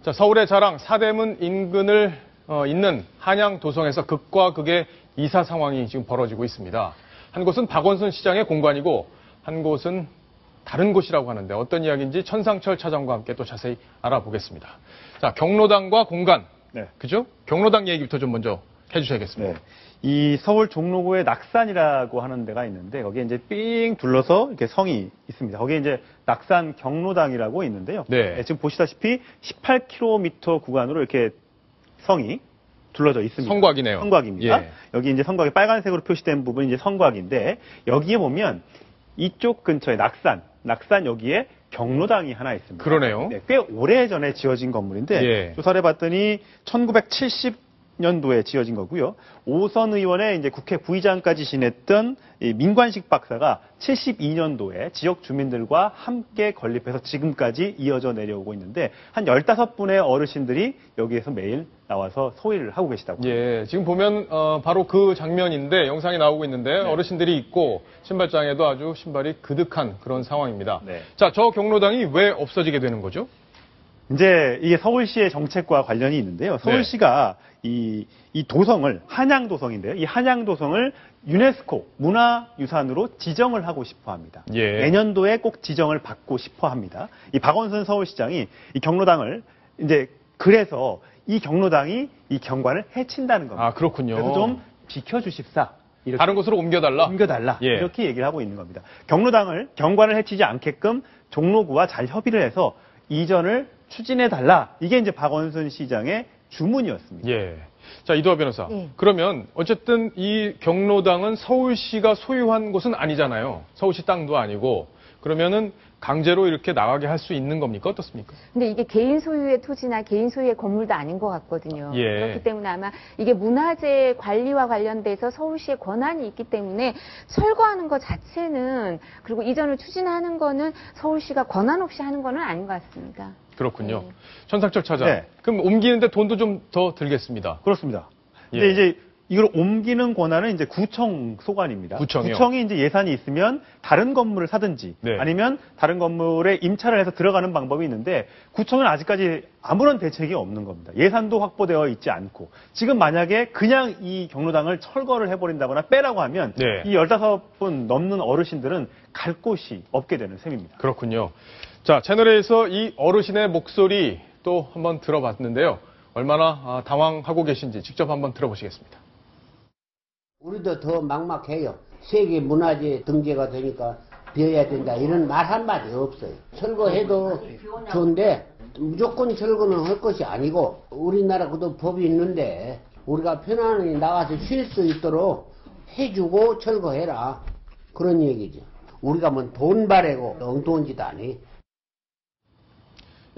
자, 서울의 자랑 사대문 인근을 있는 한양도성에서 극과 극의 이사 상황이 지금 벌어지고 있습니다. 한 곳은 박원순 시장의 공간이고 한 곳은 다른 곳이라고 하는데 어떤 이야기인지 천상철 차장과 함께 또 자세히 알아보겠습니다. 자, 경로당과 공간. 네. 그죠? 경로당 얘기부터 좀 먼저 해주셔야겠습니다. 네. 이 서울 종로구에 낙산이라고 하는 데가 있는데 거기에 이제 삥 둘러서 이렇게 성이 있습니다. 거기에 이제 낙산 경로당이라고 있는데요. 네. 지금 보시다시피 18km 구간으로 이렇게 성이 둘러져 있습니다. 성곽이네요. 성곽입니다. 예. 여기 이제 성곽이 빨간색으로 표시된 부분이 이제 성곽인데 여기에 보면 이쪽 근처에 낙산 여기에 경로당이 하나 있습니다. 그러네요. 네, 꽤 오래전에 지어진 건물인데 예. 조사를 해봤더니 1970년도에 지어진 거고요. 오선 의원의 이제 국회 부의장까지 지냈던 이 민관식 박사가 72년도에 지역 주민들과 함께 건립해서 지금까지 이어져 내려오고 있는데 한 15분의 어르신들이 여기에서 매일 나와서 소일을 하고 계시다고 합니다. 예, 지금 보면 바로 그 장면인데 영상이 나오고 있는데 네. 어르신들이 있고 신발장에도 아주 신발이 그득한 그런 상황입니다. 네. 자, 저 경로당이 왜 없어지게 되는 거죠? 이제 이게 서울시의 정책과 관련이 있는데요. 서울시가 이 도성을 한양도성인데요. 이 한양도성을 유네스코 문화유산으로 지정을 하고 싶어 합니다. 예. 내년도에 꼭 지정을 받고 싶어 합니다. 이 박원순 서울시장이 이 경로당을 이제 그래서 이 경로당이 이 경관을 해친다는 겁니다. 아, 그렇군요. 그래서 좀 지켜주십사. 이렇게 다른 곳으로 옮겨달라? 옮겨달라. 예. 이렇게 얘기를 하고 있는 겁니다. 경관을 해치지 않게끔 종로구와 잘 협의를 해서 이전을 추진해달라. 이게 이제 박원순 시장의 주문이었습니다. 예. 자, 이도하 변호사. 예. 그러면 어쨌든 이 경로당은 서울시가 소유한 곳은 아니잖아요. 서울시 땅도 아니고. 그러면은 강제로 이렇게 나가게 할 수 있는 겁니까? 어떻습니까? 근데 이게 개인 소유의 토지나 개인 소유의 건물도 아닌 것 같거든요. 예. 그렇기 때문에 아마 이게 문화재 관리와 관련돼서 서울시의 권한이 있기 때문에 철거하는 것 자체는 그리고 이전을 추진하는 거는 서울시가 권한 없이 하는 거는 아닌 것 같습니다. 그렇군요. 네. 천상철 차장. 네. 그럼 옮기는데 돈도 좀 더 들겠습니다. 그렇습니다. 근데 예. 이제 이걸 옮기는 권한은 이제 구청 소관입니다. 구청이요? 구청이 이제 예산이 있으면 다른 건물을 사든지 네. 아니면 다른 건물에 임차를 해서 들어가는 방법이 있는데 구청은 아직까지 아무런 대책이 없는 겁니다. 예산도 확보되어 있지 않고 지금 만약에 그냥 이 경로당을 철거를 해버린다거나 빼라고 하면 네. 이 15분 넘는 어르신들은 갈 곳이 없게 되는 셈입니다. 그렇군요. 자, 채널A에서 이 어르신의 목소리 또 한번 들어봤는데요. 얼마나 당황하고 계신지 직접 한번 들어보시겠습니다. 우리도 더 막막해요. 세계 문화재 등재가 되니까 비어야 된다. 이런 말 한마디 없어요. 철거해도 좋은데 무조건 철거는 할 것이 아니고 우리나라 그도 법이 있는데 우리가 편안히 나가서 쉴 수 있도록 해주고 철거해라. 그런 얘기죠. 우리가 뭐 돈 바래고 엉뚱한 짓 아니.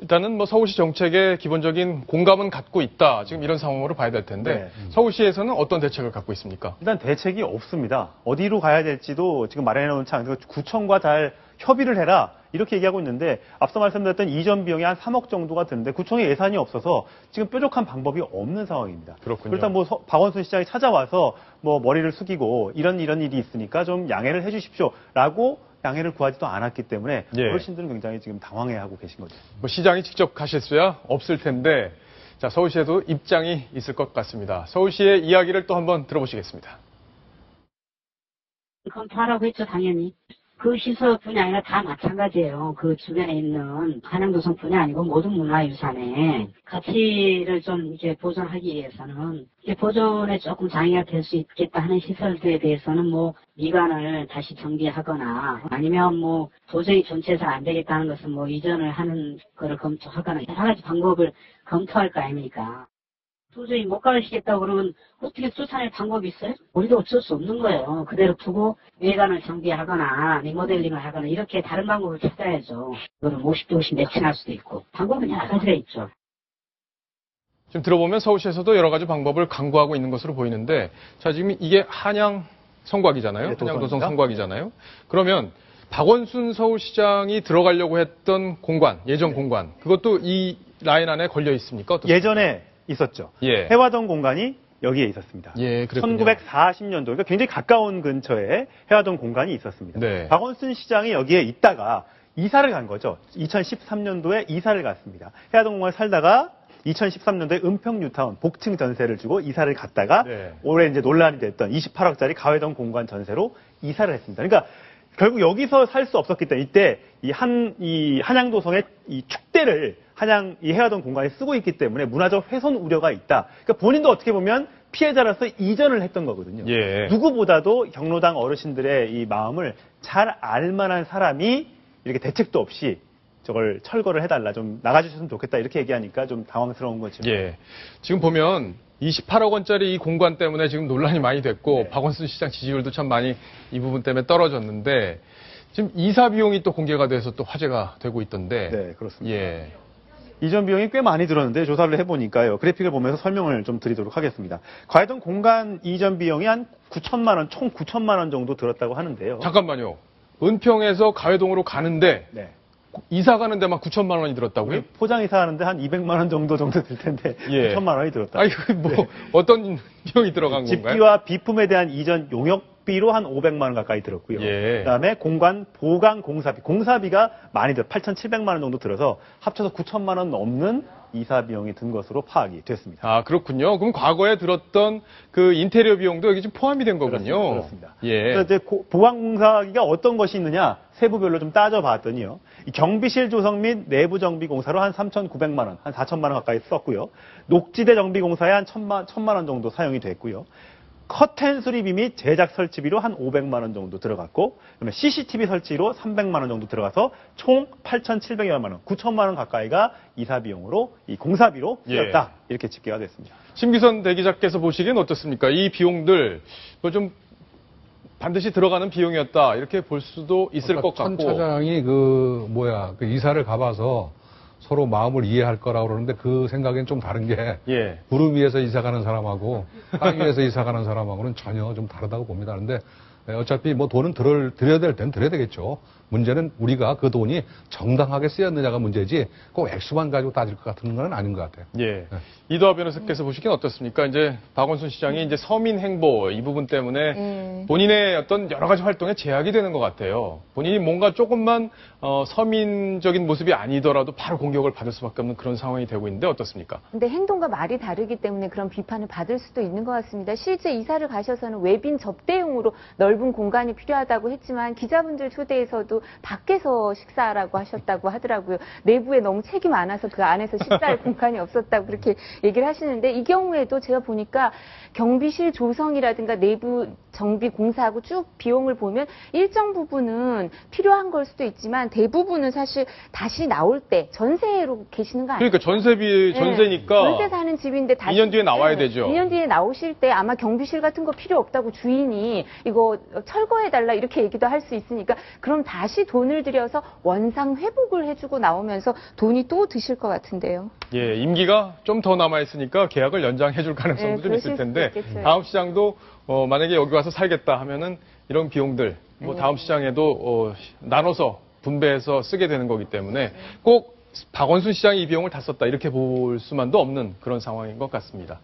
일단은 뭐 서울시 정책의 기본적인 공감은 갖고 있다. 지금 이런 상황으로 봐야 될 텐데 서울시에서는 어떤 대책을 갖고 있습니까? 일단 대책이 없습니다. 어디로 가야 될지도 지금 마련해 놓지 않고 구청과 잘 협의를 해라 이렇게 얘기하고 있는데 앞서 말씀드렸던 이전 비용이 한 3억 정도가 드는데 구청에 예산이 없어서 지금 뾰족한 방법이 없는 상황입니다. 그렇군요. 일단 뭐 박원순 시장이 찾아와서 뭐 머리를 숙이고 이런 일이 있으니까 좀 양해를 해주십시오라고 양해를 구하지도 않았기 때문에 예. 어르신들은 굉장히 지금 당황해하고 계신 거죠. 뭐 시장이 직접 가실 수야 없을 텐데 자, 서울시에도 입장이 있을 것 같습니다. 서울시의 이야기를 또 한번 들어보시겠습니다. 검토하라고 했죠, 당연히. 그 시설뿐이 아니라 다 마찬가지예요. 그 주변에 있는 한양도성뿐이 아니고 모든 문화유산의 가치를 좀 이제 보존하기 위해서는 이제 보존에 조금 장애가 될 수 있겠다 하는 시설들에 대해서는 뭐 미관을 다시 정비하거나 아니면 뭐 도저히 전체에서 안 되겠다는 것은 뭐 이전을 하는 거를 검토하거나 여러 가지 방법을 검토할 거 아닙니까? 도저히 못 가시겠다고 그러면 어떻게 쫓아낼 방법이 있어요? 우리도 어쩔 수 없는 거예요. 그대로 두고 외관을 정비하거나 리모델링을 하거나 이렇게 다른 방법을 찾아야죠. 그거는 50대 50 매칭할 수도 있고 방법은 여러 가지가 있죠. 지금 들어보면 서울시에서도 여러 가지 방법을 강구하고 있는 것으로 보이는데 자, 지금 이게 한양 성곽이잖아요. 네, 한양도성 성곽이잖아요. 그러면 박원순 서울시장이 들어가려고 했던 공간, 예전 공간 그것도 이 라인 안에 걸려 있습니까? 어떻습니까? 예전에 있었죠. 예. 해화동 공간이 여기에 있었습니다. 예, 그렇군요. 1940년도, 그러니까 굉장히 가까운 근처에 해화동 공간이 있었습니다. 네. 박원순 시장이 여기에 있다가 이사를 간 거죠. 2013년도에 이사를 갔습니다. 해화동 공간에 살다가 2013년도에 은평 뉴타운 복층 전세를 주고 이사를 갔다가 네. 올해 이제 논란이 됐던 28억짜리 가회동 공간 전세로 이사를 했습니다. 그러니까 결국 여기서 살 수 없었기 때문에 이때 이 한양도성의 이 축대를 한양이 해화동 공간에 쓰고 있기 때문에 문화적 훼손 우려가 있다. 그러니까 본인도 어떻게 보면 피해자로서 이전을 했던 거거든요. 예. 누구보다도 경로당 어르신들의 이 마음을 잘 알만한 사람이 이렇게 대책도 없이 저걸 철거를 해달라, 좀 나가주셨으면 좋겠다 이렇게 얘기하니까 좀 당황스러운 거죠. 예. 지금 보면 28억 원짜리 이 공간 때문에 지금 논란이 많이 됐고 네. 박원순 시장 지지율도 참 많이 이 부분 때문에 떨어졌는데 지금 이사 비용이 또 공개가 돼서 또 화제가 되고 있던데. 네, 그렇습니다. 예. 이전 비용이 꽤 많이 들었는데 조사를 해보니까요. 그래픽을 보면서 설명을 좀 드리도록 하겠습니다. 가회동 공간 이전 비용이 한 9천만 원, 총 9천만 원 정도 들었다고 하는데요. 잠깐만요. 은평에서 가회동으로 가는데 네. 이사 가는 데만 9천만 원이 들었다고요? 우리 포장이사 하는데 한 200만 원 정도 들 텐데 예. 9천만 원이 들었다. 아니, 뭐 어떤 비용이 들어간 건가요? 집기와 비품에 대한 이전 용역비로 한 500만 원 가까이 들었고요. 예. 그다음에 공간 보강 공사비가 많이 들어 8,700만 원 정도 들어서 합쳐서 9천만 원 넘는 이사 비용이 든 것으로 파악이 됐습니다. 아, 그렇군요. 그럼 과거에 들었던 그 인테리어 비용도 여기 지금 포함이 된 거군요. 그렇습니다. 예. 그래서 이제 보강 공사비가 어떤 것이 있느냐 세부별로 좀 따져봤더니요. 이 경비실 조성 및 내부 정비 공사로 한 3,900만 원, 한 4천만 원 가까이 썼고요. 녹지대 정비 공사에 한 1,000만 원 정도 사용이 됐고요. 커튼 수리비 및 제작 설치비로 한 500만 원 정도 들어갔고, 그다음에 CCTV 설치로 300만 원 정도 들어가서 총 8,700여만 원, 9천만 원 가까이가 이사 비용으로 이 공사비로 쓰였다. 이렇게 집계가 됐습니다. 심기선 대기자께서 보시기엔 어떻습니까? 이 비용들 뭐 좀 반드시 들어가는 비용이었다 이렇게 볼 수도 있을 것 천 같고. 차장이 그 이사를 가봐서 서로 마음을 이해할 거라고 그러는데 그 생각엔 좀 다른 게 예. 구름 위에서 이사 가는 사람하고 땅 위에서 이사 가는 사람하고는 전혀 좀 다르다고 봅니다. 그런데 어차피 뭐 돈은 드려야 될 때는 드려야 되겠죠. 문제는 우리가 그 돈이 정당하게 쓰였느냐가 문제지 꼭 액수만 가지고 따질 것 같은 건 아닌 것 같아요. 예. 이도하 변호사께서 보시기엔 어떻습니까? 이제 박원순 시장이 이제 서민 행보 이 부분 때문에 본인의 어떤 여러 가지 활동에 제약이 되는 것 같아요. 본인이 뭔가 조금만 서민적인 모습이 아니더라도 바로 공격을 받을 수밖에 없는 그런 상황이 되고 있는데 어떻습니까? 근데 행동과 말이 다르기 때문에 그런 비판을 받을 수도 있는 것 같습니다. 실제 이사를 가셔서는 외빈 접대용으로 넓은 공간이 필요하다고 했지만 기자분들 초대에서도 밖에서 식사라고 하셨다고 하더라고요. 내부에 너무 책이 많아서 그 안에서 식사할 공간이 없었다고 그렇게 얘기를 하시는데 이 경우에도 제가 보니까 경비실 조성이라든가 내부 정비 공사하고 쭉 비용을 보면 일정 부분은 필요한 걸 수도 있지만 대부분은 사실 다시 나올 때 전세로 계시는 거 아니에요? 그러니까 전세니까 전세 사는 집인데 다시 2년 뒤에 나와야 되죠. 2년 뒤에 나오실 때 아마 경비실 같은 거 필요 없다고 주인이 이거 철거해달라 이렇게 얘기도 할 수 있으니까 그럼 다시 돈을 들여서 원상 회복을 해주고 나오면서 돈이 또 드실 것 같은데요. 예, 임기가 좀 더 남아있으니까 계약을 연장해줄 가능성도 좀 있을 텐데 다음 시장도 만약에 여기 와서 살겠다 하면은 이런 비용들 뭐 다음 시장에도 나눠서 분배해서 쓰게 되는 거기 때문에 꼭 박원순 시장이 이 비용을 다 썼다 이렇게 볼 수만도 없는 그런 상황인 것 같습니다.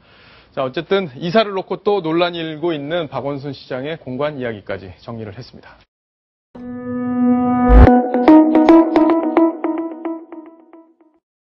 자, 어쨌든 이사를 놓고 또 논란이 일고 있는 박원순 시장의 공간 이야기까지 정리를 했습니다.